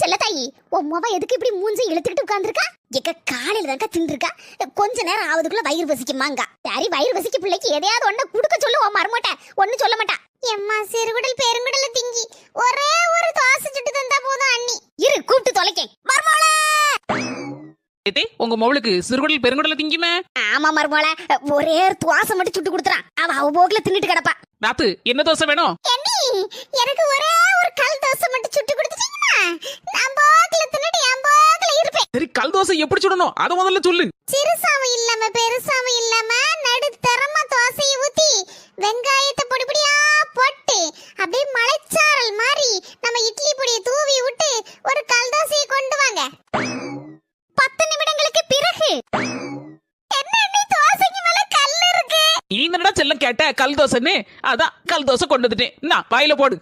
செல்ல தாயி, உன் மொவ எதுக்கு இப்படி மூஞ்சி இழுத்துக்கிட்டு உட்கார்ந்துருக்கா? எக்க காலையில தான்க்கா தின்றுருக்கா, கொஞ்ச நேரம் ஆவதுக்குள்ள வயிறு வசிக்குமாங்க. சரி, வயிறு வசிக்க பிள்ளைக்கு எதையாவது ஒண்ணு குடுக்க சொல்லு, உன் மரமாட்ட ஒண்ணு சொல்ல மாட்டா. எம்மா சிறுகுடல் பெருங்குடல திங்கி ஒரே ஒரு தோசை சுட்டு தந்தா போதும் அண்ணி. இரு, கூப்பிட்டு தொலைக்கேன். மர்மோளே, உங்க மவளுக்கு சிறுகுடல் பெருங்குடல திங்குமே? ஆமா மர்மோளே, ஒரே ஒரு தோசை மட்டும் சுட்டு கொடுத்துறான். அவ போக்குல தின்னுட்டு கிடப்பா. நாத்து, என்ன தோசை வேணும்? அண்ணி, எனக்கு ஒரே ஒரு கல் தோசை மட்டும் சுட்டு கொடுத்துட்டீங்கன்னா நான் போக்குல தின்னுட்டு என் போக்குல இருப்பேன். சரி, கல் தோசை எப்படி சுடணும் அத முதல்ல சொல்லு. சிறுசாவும் இல்லாம பெருசாவும் இல்லாம நடுத்தரமா தோசையை ஊத்தி வெங்காயத்தை பொடி பொடியா போட்டு அப்படியே மலைச்சாரல் மாதிரி நம்ம இட்லி பொடியை தூவி விட்டு ஒரு கல் தோசையை கொண்டு வாங்க. 10 நிமிடங்களுக்கு பிறகு என்ன அண்ணி, தோசைக்கு மேல கல் இருக்கு. நீ என்னடா செல்லம் கேட்ட கல் தோசைன்னு? அதான் கல் தோசை கொண்டு வந்துட்டேன். நான் வாயில போடு.